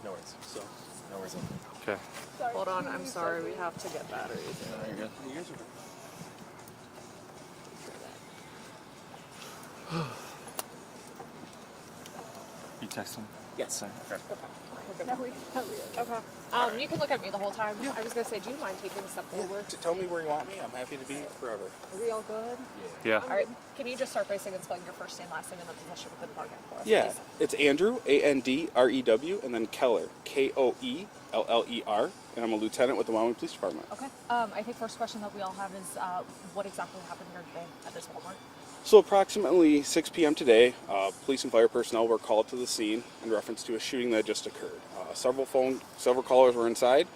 No worries. So, no worries. Okay. Hold on, I'm sorry, we have to get batteries. No, you're good. You guys are good. You text him? Yes. Okay. Okay. You can look at me the whole time. Yeah. I was gonna say, do you mind taking a step forward? Tell me where you want me. I'm happy to be forever. Are we all good? Yeah. All right. Can you just start by saying and spelling your first name, last name, and the position within the department for us? Yeah. Please? It's Andrew, Andrew, and then Keller, Koeller, and I'm a lieutenant with the Wyoming Police Department. Okay. I think first question that we all have is, what exactly happened here today at this Walmart? So approximately 6 p.m. today, police and fire personnel were called to the scene in reference to a shooting that just occurred. Several callers were inside.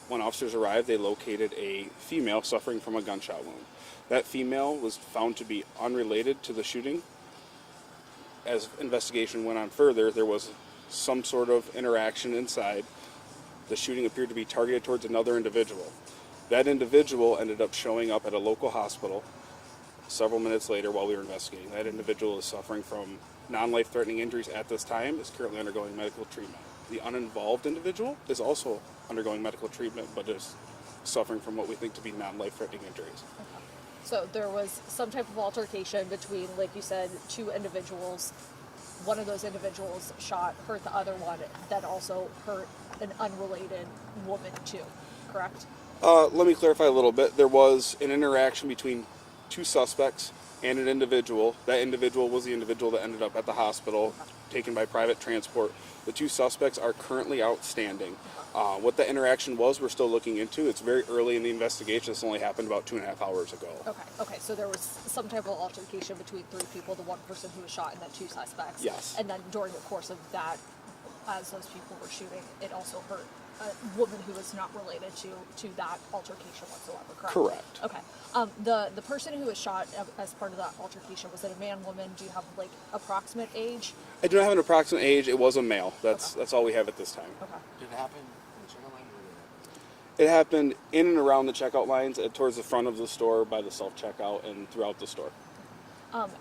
When officers arrived, they located a female suffering from a gunshot wound. That female was found to be unrelated to the shooting. As investigation went on further, there was some sort of interaction inside. The shooting appeared to be targeted towards another individual. That individual ended up showing up at a local hospital several minutes later while we were investigating. That individual is suffering from non-life-threatening injuries at this time, is currently undergoing medical treatment. The uninvolved individual is also undergoing medical treatment, but is suffering from what we think to be non-life-threatening injuries. Okay. So there was some type of altercation between, like you said, two individuals. One of those individuals hurt the other one, that also hurt an unrelated woman too, correct? Let me clarify a little bit. There was an interaction between two suspects and an individual. That individual was the individual that ended up at the hospital, taken by private transport. The two suspects are currently outstanding. What the interaction was, we're still looking into. It's very early in the investigation. This only happened about 2.5 hours ago. Okay, so there was some type of altercation between three people, the one person who was shot and then two suspects. Yes. And then during the course of that, as those people were shooting, it also hurt a woman who was not related to that altercation whatsoever, correct? Correct. Okay. The person who was shot as part of that altercation, was it a man, woman? Do you have like approximate age? I do not have an approximate age. It was a male. That's all we have at this time. Okay. Did it happen in the checkout line It happened in and around the checkout lines, towards the front of the store, by the self-checkout, and throughout the store.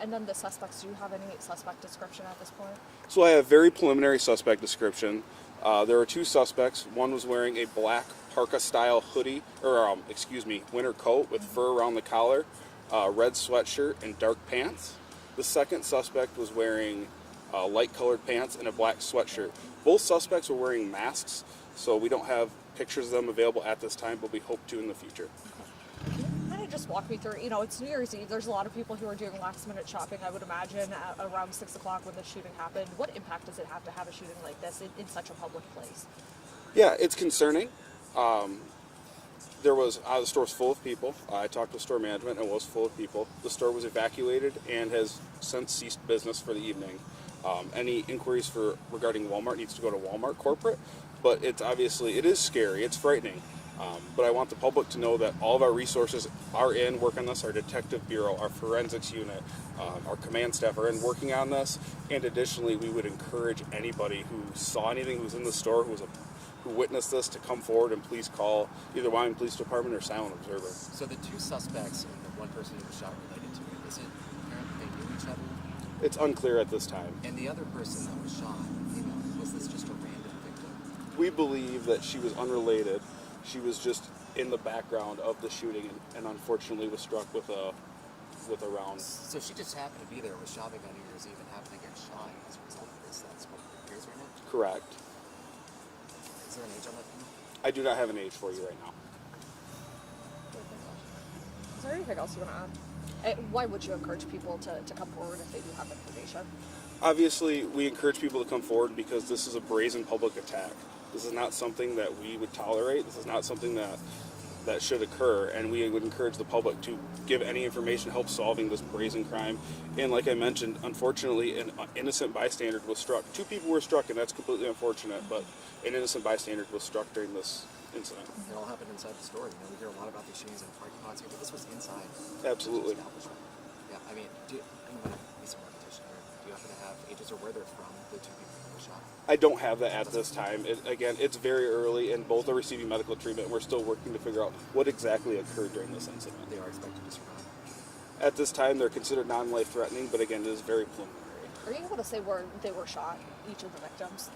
And then the suspects, do you have any suspect description at this point? So I have very preliminary suspect description. There were two suspects. One was wearing a black parka-style hoodie, winter coat with fur around the collar, red sweatshirt, and dark pants. The second suspect was wearing light-colored pants and a black sweatshirt. Both suspects were wearing masks, so we don't have pictures of them available at this time, but we hope to in the future. Kind of just walk me through, it's New Year's Eve. There's a lot of people who are doing last-minute shopping, I would imagine, at around 6 o'clock when the shooting happened. What impact does it have to have a shooting like this in such a public place? Yeah, it's concerning. The store was full of people. I talked to store management, and it was full of people. The store was evacuated and has since ceased business for the evening. Any inquiries regarding Walmart needs to go to Walmart corporate, but it is scary. It's frightening. But I want the public to know that all of our resources are in work on this. Our detective bureau, our forensics unit, our command staff are in working on this. And additionally, we would encourage anybody who saw anything, who was in the store, who witnessed this, to come forward and please call either Wyoming Police Department or Silent Observer. So the two suspects and the one person who was shot related to it, is it apparent they knew each other? It's unclear at this time. And the other person that was shot, was this just a random victim? We believe that she was unrelated. She was just in the background of the shooting and unfortunately was struck with a round. So she just happened to be there, was shopping on New Year's Eve, and happened to get shot as a result of this. That's what it appears right now? Correct. Is there an age on that thing? I do not have an age for you right now. Is there anything else you want to add? Why would you encourage people to come forward if they do have information? Obviously, we encourage people to come forward because this is a brazen public attack. This is not something that we would tolerate. This is not something that should occur, and we would encourage the public to give any information to help solving this brazen crime. And like I mentioned, unfortunately, an innocent bystander was struck. Two people were struck, and that's completely unfortunate, but an innocent bystander was struck during this incident. It all happened inside the store. We hear a lot about these shootings in parking lots here, but this was inside. Absolutely. Yeah, I'm going to be some repetition here. Do you happen to have ages or where they're from, the two people who were shot? I don't have that at this time. Again, it's very early, and both are receiving medical treatment. We're still working to figure out what exactly occurred during this incident. They are expected to survive. At this time, they're considered non-life-threatening, but again, it is very preliminary. Are you able to say where they were shot, each of the victims?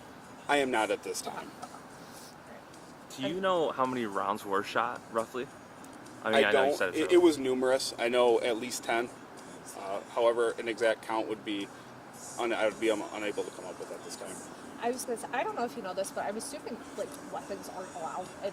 I am not at this time. Do you know how many rounds were shot, roughly? I mean, I know you don't. said it's It was numerous. I know at least 10. However, an exact count would be I would be unable to come up with at this time. I was gonna say, I don't know if you know this, but I'm assuming like weapons aren't allowed in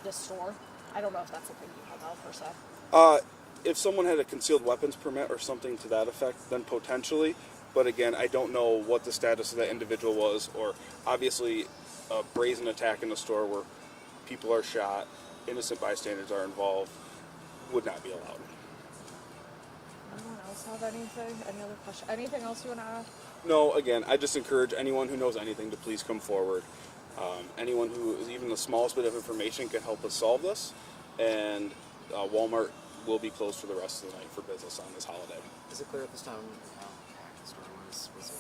the store. I don't know if that's something you know per se. If someone had a concealed weapons permit or something to that effect, then potentially. But again, I don't know what the status of that individual was, or obviously a brazen attack in the store where people are shot, innocent bystanders are involved, would not be allowed. Anyone else have anything? Any other question? Anything else you want to add? No, again, I just encourage anyone who knows anything to please come forward. Anyone who is even the smallest bit of information can help us solve this, and Walmart will be closed for the rest of the night for business on this holiday. Is it clear at this time how packed the store was? Was it,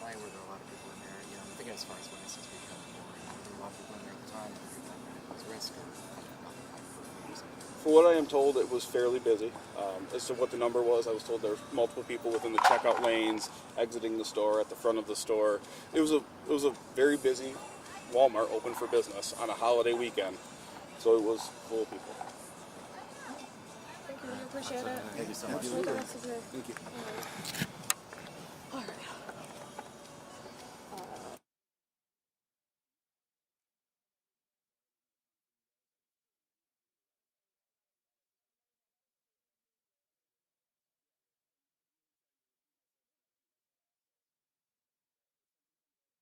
why were there a lot of people in there? You know, I'm thinking as far as witnesses we come forward. Were there a lot of people in there at the time? Was risk or For what I am told, it was fairly busy. As to what the number was, I was told there were multiple people within the checkout lanes, exiting the store, at the front of the store. It was a very busy Walmart, open for business on a holiday weekend, so it was full of people. Thank you. We appreciate it. Thank you so much. Enjoy the rest of your- Thank you. All right.